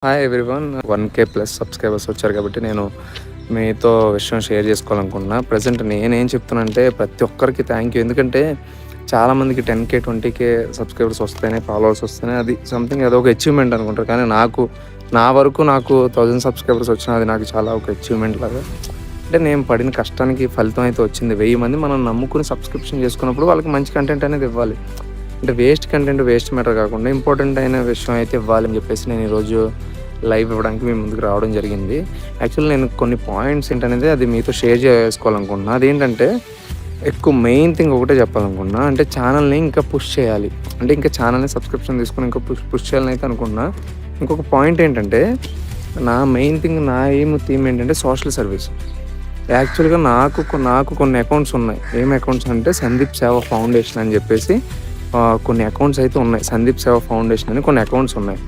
Hi everyone. 1K plus subscribers వచ్చారు కాబట్టి నేను మీతో విషయం షేర్ చేసుకోవాలనుకుంటున్నా. ప్రజెంట్ నేనేం చెప్తున్నానంటే ప్రతి ఒక్కరికి థ్యాంక్ యూ. ఎందుకంటే చాలామందికి 10K 20K సబ్స్క్రైబర్స్ వస్తేనే, ఫాలోవర్స్ వస్తేనే అది సంథింగ్ అదొక అచీవ్మెంట్ అనుకుంటారు. కానీ నా వరకు నాకు 1000 సబ్స్క్రైబర్స్ వచ్చినా అది నాకు చాలా ఒక అచీవ్మెంట్ లాగా. అంటే నేను పడిన కష్టానికి ఫలితం అయితే వచ్చింది. 1000 మంది మనం నమ్ముకుని సబ్స్క్రిప్షన్ చేసుకున్నప్పుడు వాళ్ళకి మంచి కంటెంట్ అనేది ఇవ్వాలి. అంటే వేస్ట్ కంటెంట్ వేస్ట్ మ్యాటర్ కాకుండా ఇంపార్టెంట్ అయిన విషయం అయితే ఇవ్వాలని చెప్పేసి నేను ఈరోజు లైవ్ ఇవ్వడానికి మీ ముందుకు రావడం జరిగింది. యాక్చువల్లీ నేను కొన్ని పాయింట్స్ ఏంటనేది అది మీతో షేర్ చేసుకోవాలనుకుంటున్నా. అదేంటంటే ఎక్కువ మెయిన్ థింగ్ ఒకటే చెప్పాలనుకున్నా. అంటే ఛానల్ని ఇంకా పుష్ చేయాలి. అంటే ఇంకా ఛానల్ని సబ్స్క్రిప్షన్ తీసుకుని ఇంకా పుష్ చేయాలని అయితే అనుకున్నా. ఇంకొక పాయింట్ ఏంటంటే నా మెయిన్ థింగ్, నా థీమ్ ఏంటంటే సోషల్ సర్వీస్. యాక్చువల్గా నాకు కొన్ని అకౌంట్స్ ఉన్నాయి. ఏం అకౌంట్స్ అంటే సందీప్ సేవ ఫౌండేషన్ అని చెప్పేసి కొన్ని అకౌంట్స్ అయితే ఉన్నాయి. సందీప్ సేవ ఫౌండేషన్ అని కొన్ని అకౌంట్స్ ఉన్నాయి.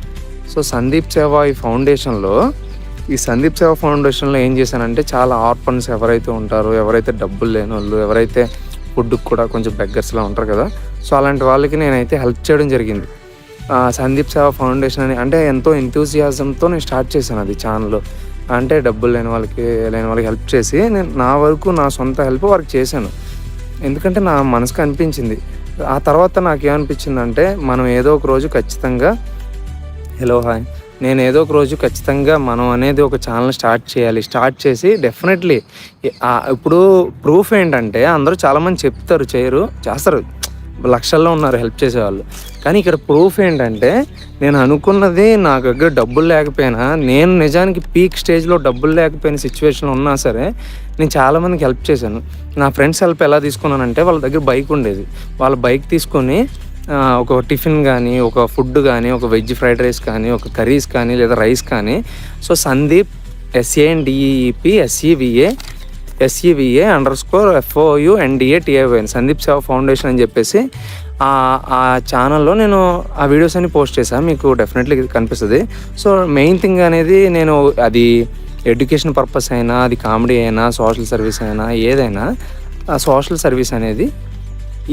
సో సందీప్ సేవ ఈ సందీప్ సేవ ఫౌండేషన్లో ఏం చేశానంటే చాలా ఆర్ఫన్స్ ఎవరైతే ఉంటారో, ఎవరైతే డబ్బులు లేని వాళ్ళు, ఎవరైతే ఫుడ్కి కూడా కొంచెం బెగ్గర్స్లా ఉంటారు కదా, సో అలాంటి వాళ్ళకి నేనైతే హెల్ప్ చేయడం జరిగింది. సందీప్ సేవ ఫౌండేషన్ అని అంటే ఎంతో ఎంతూజియాజంతో నేను స్టార్ట్ చేశాను అది ఛానల్. అంటే డబ్బులు లేని వాళ్ళకి హెల్ప్ చేసి నేను నా వరకు నా సొంత హెల్ప్ వారికి చేశాను. ఎందుకంటే నా మనసుకు అనిపించింది. ఆ తర్వాత నాకేమనిపించిందంటే మనం ఏదో ఒక రోజు ఖచ్చితంగా నేను ఏదో ఒక రోజు ఖచ్చితంగా మనం అనేది ఒక ఛానల్ స్టార్ట్ చేసి డెఫినెట్లీ ఇప్పుడు ప్రూఫ్ ఏంటంటే అందరూ చాలామంది చెప్తారు, చేస్తారు, లక్షల్లో ఉన్నారు హెల్ప్ చేసేవాళ్ళు. కానీ ఇక్కడ ప్రూఫ్ ఏంటంటే నేను అనుకున్నది నా దగ్గర డబ్బులు లేకపోయినా, నేను నిజానికి పీక్ స్టేజ్లో డబ్బులు లేకపోయిన సిచ్యువేషన్లో ఉన్నా సరే నేను చాలామందికి హెల్ప్ చేశాను. నా ఫ్రెండ్స్ హెల్ప్ ఎలా తీసుకున్నానంటే వాళ్ళ దగ్గర బైక్ ఉండేది. వాళ్ళ బైక్ తీసుకొని ఒక టిఫిన్ కానీ, ఒక ఫుడ్ కానీ, ఒక వెజ్ ఫ్రైడ్ రైస్ కానీ, ఒక కర్రీస్ కానీ, లేదా రైస్ కానీ, so Sandeep SANDEEP SEVA_FOUNDATION Sandeep సేవ ఫౌండేషన్ అని చెప్పేసి ఆ ఛానల్లో నేను ఆ వీడియోస్ అన్ని పోస్ట్ చేశాను. మీకు డెఫినెట్లీ కనిపిస్తుంది. సో మెయిన్ థింగ్ అనేది నేను అది ఎడ్యుకేషన్ పర్పస్ అయినా, అది కామెడీ అయినా, సోషల్ సర్వీస్ అయినా, ఏదైనా ఆ సోషల్ సర్వీస్ అనేది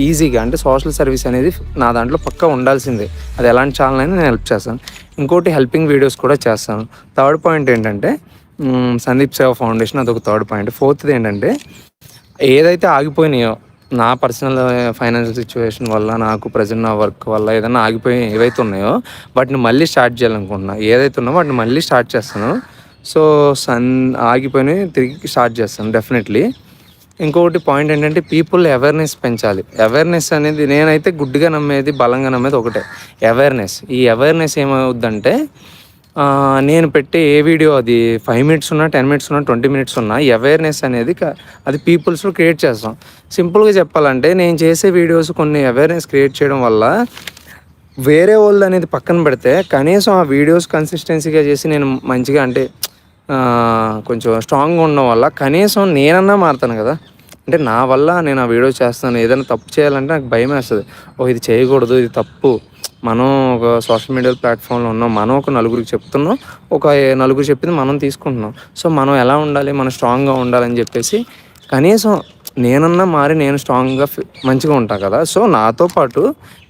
ఈజీగా, అంటే సోషల్ సర్వీస్ అనేది నా దాంట్లో పక్కా ఉండాల్సిందే. అది ఎలాంటి ఛానల్ అయినా నేను హెల్ప్ చేస్తాను. ఇంకోటి హెల్పింగ్ వీడియోస్ కూడా చేస్తాను. థర్డ్ పాయింట్ ఏంటంటే సందీప్ సేవ ఫౌండేషన్, అదొక థర్డ్ పాయింట్. ఫోర్త్ది ఏంటంటే ఏదైతే ఆగిపోయినాయో నా పర్సనల్ ఫైనాన్షియల్ సిచ్యువేషన్ వల్ల, నాకు ప్రజెంట్ నా వర్క్ వల్ల ఏదైనా ఆగిపోయి ఏవైతే ఉన్నాయో వాటిని మళ్ళీ స్టార్ట్ చేయాలనుకుంటున్నా. ఏదైతే ఉన్నాయో వాటిని మళ్ళీ స్టార్ట్ చేస్తాను. సో ఆగిపోయినవి తిరిగి స్టార్ట్ చేస్తాను డెఫినెట్లీ. ఇంకొకటి పాయింట్ ఏంటంటే పీపుల్ అవేర్నెస్ పెంచాలి. అవేర్నెస్ అనేది నేనైతే గుడ్డిగా నమ్మేది, బలంగా నమ్మేది ఒకటే, అవేర్నెస్. ఈ అవేర్నెస్ ఏమవుద్దంటే నేను పెట్టే ఏ వీడియో అది 5 minutes ఉన్నా, 10 minutes ఉన్నా, 20 minutes ఉన్నా, ఈ అవేర్నెస్ అనేది అది పీపుల్స్లో క్రియేట్ చేస్తాం. సింపుల్గా చెప్పాలంటే నేను చేసే వీడియోస్ కొన్ని అవేర్నెస్ క్రియేట్ చేయడం వల్ల వేరే వాళ్ళు అనేది పక్కన పెడితే కనీసం ఆ వీడియోస్ కన్సిస్టెన్సీగా చేసి నేను మంచిగా, అంటే కొంచెం స్ట్రాంగ్గా ఉండడం వల్ల కనీసం నేనన్నా మారుతాను కదా. అంటే నా వల్ల నేను ఆ వీడియో చేస్తాను. ఏదైనా తప్పు చేయాలంటే నాకు భయం వేస్తుంది. ఇది చేయకూడదు, ఇది తప్పు. మనం ఒక సోషల్ మీడియా ప్లాట్ఫామ్లో ఉన్నాం, మనం ఒక నలుగురికి చెప్తున్నాం, ఒక నలుగురు చెప్పింది మనం తీసుకుంటున్నాం. సో మనం ఎలా ఉండాలి, మనం స్ట్రాంగ్గా ఉండాలని చెప్పేసి కనీసం నేనన్నా మారి నేను స్ట్రాంగ్గా మంచిగా ఉంటాను కదా. సో నాతో పాటు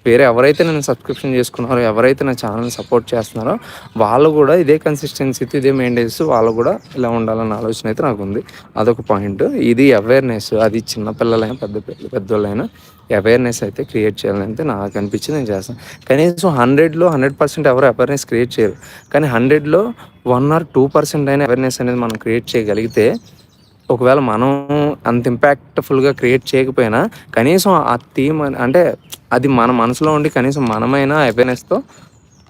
వేరే ఎవరైతే నేను సబ్స్క్రిప్షన్ చేసుకున్నారో, ఎవరైతే నా ఛానల్ని సపోర్ట్ చేస్తున్నారో వాళ్ళు కూడా ఇదే కన్సిస్టెన్సీతో, ఇదే మెయింటైన్ చేస్తూ వాళ్ళు కూడా ఇలా ఉండాలన్న ఆలోచన అయితే నాకు ఉంది. అదొక పాయింట్. ఇది అవేర్నెస్. అది చిన్నపిల్లలైనా పెద్దవాళ్ళైనా అవేర్నెస్ అయితే క్రియేట్ చేయాలని అయితే నాకు అనిపించి నేను చేస్తాను. కనీసం 100లో 100% ఎవరు అవేర్నెస్ క్రియేట్ చేయరు. కానీ 100లో 1 or 2% అయినా అవేర్నెస్ అనేది మనం క్రియేట్ చేయగలిగితే, ఒకవేళ మనం అంత ఇంపాక్ట్ఫుల్గా క్రియేట్ చేయకపోయినా కనీసం ఆ థీమ్ అంటే అది మన మనసులో ఉండి కనీసం మనమైనా అవేర్నెస్తో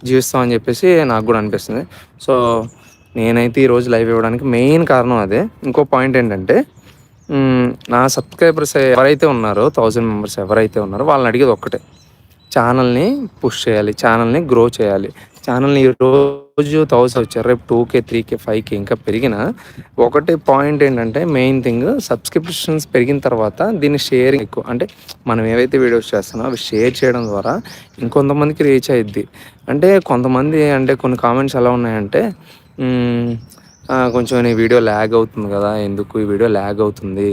జీవిస్తామని చెప్పేసి నాకు కూడా అనిపిస్తుంది. సో నేనైతే ఈరోజు లైవ్ ఇవ్వడానికి మెయిన్ కారణం అదే. ఇంకో పాయింట్ ఏంటంటే నా సబ్స్క్రైబర్స్ ఎవరైతే ఉన్నారో, 1000 members ఎవరైతే ఉన్నారో వాళ్ళని అడిగేది ఒక్కటే, ఛానల్ని పుష్ చేయాలి, ఛానల్ని గ్రో చేయాలి. ఛానల్ని ఈరోజు 1000 వచ్చారు, రేపు 2K 3K 5K ఇంకా పెరిగిన ఒకటి పాయింట్ ఏంటంటే మెయిన్ థింగ్, సబ్స్క్రిప్షన్స్ పెరిగిన తర్వాత దీన్ని షేరింగ్ ఎక్కువ, అంటే మనం ఏవైతే వీడియోస్ చేస్తున్నామో అవి షేర్ చేయడం ద్వారా ఇంకొంతమందికి రీచ్ అయ్యిద్ది. అంటే కొంతమంది, అంటే కొన్ని కామెంట్స్ ఎలా ఉన్నాయంటే కొంచెం ఈ వీడియో ల్యాగ్ అవుతుంది కదా, ఎందుకు ఈ వీడియో ల్యాగ్ అవుతుంది,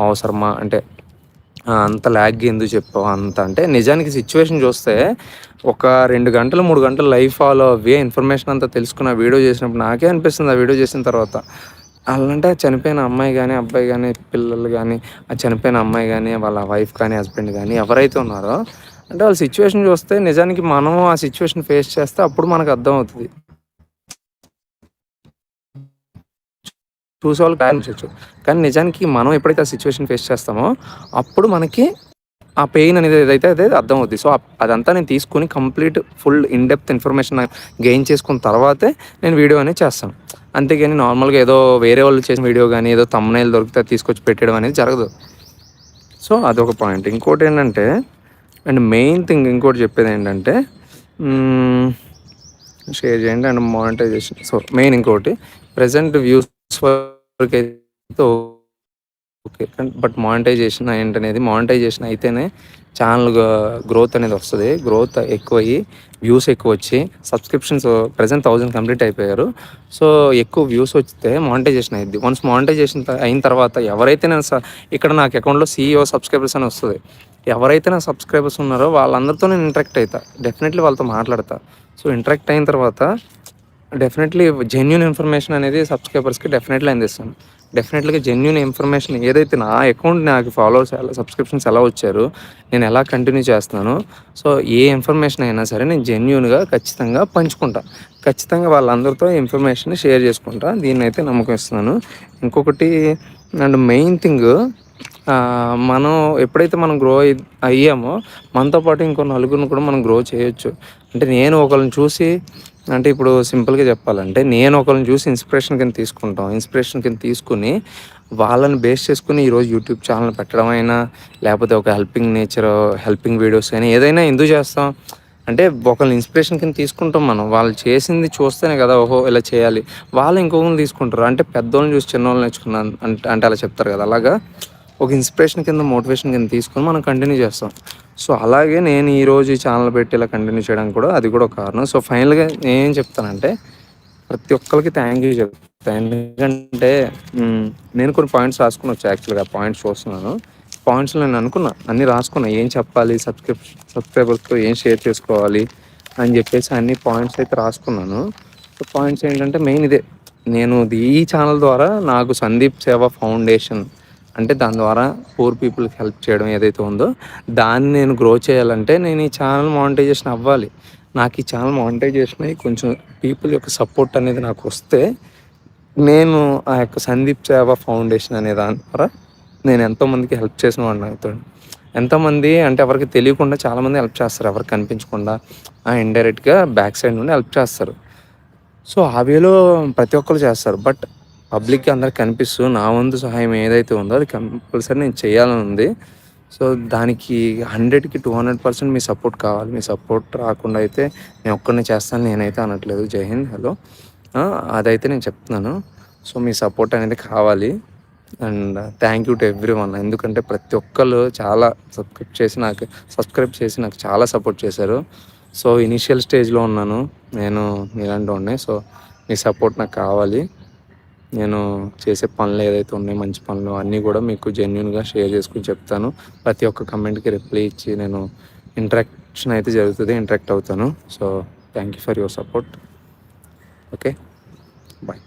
అవసరమా, అంటే అంత ల్యాగ్ ఎందుకు చెప్పావు అంత అంటే నిజానికి సిచ్యువేషన్ చూస్తే ఒక 2 గంటలు 3 గంటలు లైవ్ ఫాలో అవ్వి ఇన్ఫర్మేషన్ అంతా తెలుసుకున్న వీడియో చేసినప్పుడు నాకే అనిపిస్తుంది ఆ వీడియో చేసిన తర్వాత అలాంటే చనిపోయిన అమ్మాయి కానీ అబ్బాయి కానీ పిల్లలు కానీ ఆ చనిపోయిన అమ్మాయి కానీ వాళ్ళ వైఫ్ కానీ హస్బెండ్ కానీ ఎవరైతే ఉన్నారో అంటే వాళ్ళ సిచ్యువేషన్ చూస్తే నిజానికి మనం ఆ సిచ్యువేషన్ ఫేస్ చేస్తే అప్పుడు మనకు అర్థం అవుతుంది. చూసేవాళ్ళు ప్రయాణించవచ్చు కానీ నిజానికి మనం ఎప్పుడైతే ఆ సిచ్యువేషన్ ఫేస్ చేస్తామో అప్పుడు మనకి ఆ పెయిన్ అనేది ఏదైతే అదే అర్థమవుద్ది. సో, అదంతా నేను తీసుకొని complete full in depth information gain చేసుకున్న తర్వాతే నేను వీడియో అనేది చేస్తాను. అంతేగాని నార్మల్‌గా ఏదో వేరే వాళ్ళు చేసిన వీడియో గానీ, ఏదో థంబ్‌నెయిల్ దొరికితే తీసుకొచ్చి పెట్టేయడం అనేది జరగదు. సో, అదొక పాయింట్. ఇంకోటేంటంటే అండ్ మెయిన్ థింగ్ ఇంకోటి చెప్పేదేంటంటే షేర్ చేయండి అండ్ మానిటైజేషన్. సో, మెయిన్ ఇంకోటి ప్రెజెంట్ వ్యూస్ వరకైతే ఓకే. బట్ మానిటైజేషన్ ఏంటనేది మానిటైజేషన్ అయితేనే ఛానల్ గ్రోత్ అనేది వస్తది. గ్రోత్ ఎక్కువయ్యి వ్యూస్ ఎక్కువొచ్చి సబ్స్క్రిప్షన్స్ ప్రెజెంట్ 1000 కంప్లీట్ అయిపోయారు. సో, ఎక్కువ వ్యూస్ వస్తే మానిటైజేషన్ అయిద్ది. వన్స్ మానిటైజేషన్ అయిన తర్వాత ఎవరైతే నేను ఇక్కడ నాకు అకౌంట్‌లో సీఈఓ సబ్స్క్రైబర్స్ అని వస్తది. ఎవరైతే నా సబ్స్క్రైబర్స్ ఉన్నారో వాళ్ళందరితో నేను ఇంటరాక్ట్ అయితా. డెఫినెట్‌లీ వాళ్ళతో మాట్లాడతా. సో, ఇంటరాక్ట్ అయిన తర్వాత డెఫినెట్‌లీ జెన్యూన్ ఇన్ఫర్మేషన్ అనేది సబ్స్క్రైబర్స్‌కి డెఫినెట్‌లీ అందిస్తాను. డెఫినెట్‌గా జెన్యూన్ ఇన్ఫర్మేషన్ ఏదైతే నా అకౌంట్ నాకు ఫాలోవర్స్ ఎలా సబ్స్క్రిప్షన్స్ ఎలా వచ్చారో, నేను ఎలా కంటిన్యూ చేస్తున్నానో, సో ఏ ఇన్ఫర్మేషన్ అయినా సరే నేను జెన్యూన్‌గా ఖచ్చితంగా పంచుకుంటా. ఖచ్చితంగా వాళ్ళందరితో ఇన్ఫర్మేషన్‌ని షేర్ చేసుకుంటా. దీన్నైతే నమ్మకం ఇస్తున్నాను. ఇంకొకటి అండ్ మెయిన్ థింగ్ మనం ఎప్పుడైతే మనం గ్రో అయ్యామో మనతో పాటు ఇంకో నలుగురిని కూడా మనం గ్రో చేయొచ్చు. అంటే నేను ఒకళ్ళని చూసి అంటే ఇప్పుడు సింపుల్‌గా చెప్పాలంటే నేను ఒకళ్ళని చూసి ఇన్స్పిరేషన్ కింద తీసుకుంటాం. ఇన్స్పిరేషన్ కింద తీసుకొని వాళ్ళని బేస్ చేసుకొని ఈరోజు యూట్యూబ్ ఛానల్ పెట్టడం అయినా, లేకపోతే ఒక హెల్పింగ్ వీడియోస్ అయినా ఏదైనా ఎందుకు చేస్తాం? అంటే ఒకళ్ళని ఇన్స్పిరేషన్ కింద తీసుకుంటాం మనం. వాళ్ళు చేసింది చూస్తేనే కదా! ఓహో! ఇలా చేయాలి. వాళ్ళు ఇంకొకరిని తీసుకుంటారు. అంటే పెద్దోళ్ళని చూసి చిన్నోళ్ళు నేర్చుకున్నాను అంటే అలా చెప్తారు కదా! అలాగా ఒక ఇన్స్పిరేషన్ కింద మోటివేషన్ కింద తీసుకొని మనం కంటిన్యూ చేస్తాం. సో, అలాగే నేను ఈరోజు ఈ ఛానల్ పెట్టి ఇలా కంటిన్యూ చేయడానికి కూడా అది కూడా ఒక కారణం. సో, ఫైనల్‌గా నేనేం చెప్తానంటే ప్రతి ఒక్కళ్ళకి థ్యాంక్ యూ చెప్తా. ఎందుకంటే నేను కొన్ని పాయింట్స్ రాసుకొని వచ్చా యాక్చువల్‌గా పాయింట్స్ చూస్తున్నాను. పాయింట్స్‌లో నేను అనుకున్నా అన్నీ రాసుకున్నా. ఏం చెప్పాలి సబ్స్క్రైబర్స్‌తో ఏం షేర్ చేసుకోవాలి అని చెప్పేసి అన్ని పాయింట్స్ అయితే రాసుకున్నాను. సో, పాయింట్స్ ఏంటంటే మెయిన్ ఇదే. నేను ఈ ఛానల్ ద్వారా నాకు సందీప్ సేవ ఫౌండేషన్ అంటే దాని ద్వారా పూర్ పీపుల్‌కి హెల్ప్ చేయడం ఏదైతే ఉందో దాన్ని నేను గ్రో చేయాలంటే నేను ఈ ఛానల్ మానిటైజేషన్ అవ్వాలి. నాకు ఈ ఛానల్ మానిటైజేషన్ అయ్యి కొంచెం పీపుల్ యొక్క సపోర్ట్ అనేది నాకు వస్తే నేను ఆ యొక్క సందీప్ సేవ ఫౌండేషన్ అనే దాని ద్వారా నేను ఎంతోమందికి హెల్ప్ చేసిన వాడిని అవుతాను. ఎంతోమంది అంటే ఎవరికి తెలియకుండా చాలామంది హెల్ప్ చేస్తారు. ఎవరికి కనిపించకుండా ఇండైరెక్ట్‌గా బ్యాక్ సైడ్ నుండి హెల్ప్ చేస్తారు. సో, ఆ వేలో ప్రతి ఒక్కరు చేస్తారు. బట్ పబ్లిక్‌కి అందరికి కనిపిస్తూ నా వంతు సహాయం ఏదైతే ఉందో అది కంపల్సరీ నేను చేయాలని ఉంది. సో, దానికి 100కి 200% మీ సపోర్ట్ కావాలి. మీ సపోర్ట్ రాకుండా అయితే నేను ఒక్కడినే చేస్తాను నేనైతే అనట్లేదు. జై హింద్. హలో. అదైతే నేను చెప్తున్నాను. సో, మీ సపోర్ట్ అనేది కావాలి. And thank you to everyone. ఎందుకంటే ప్రతి ఒక్కళ్ళు చాలా సబ్స్క్రైబ్ చేసి నాకు చాలా సపోర్ట్ చేశారు. సో, ఇనీషియల్ స్టేజ్‌లో ఉన్నాను. నేను మీలాంటోడినే. సో, మీ సపోర్ట్ నాకు కావాలి. నేను చేసే పనులు ఏదైతే ఉన్నాయో మంచి పనులు అన్నీ కూడా మీకు జెన్యూన్‌గా షేర్ చేసుకొని చెప్తాను. ప్రతి ఒక్క కమెంట్‌కి రిప్లై ఇచ్చి నేను ఇంటరాక్షన్ అయితే జరుగుతుంది. ఇంటరాక్ట్ అవుతాను. So, thank you for your support. Okay. Bye.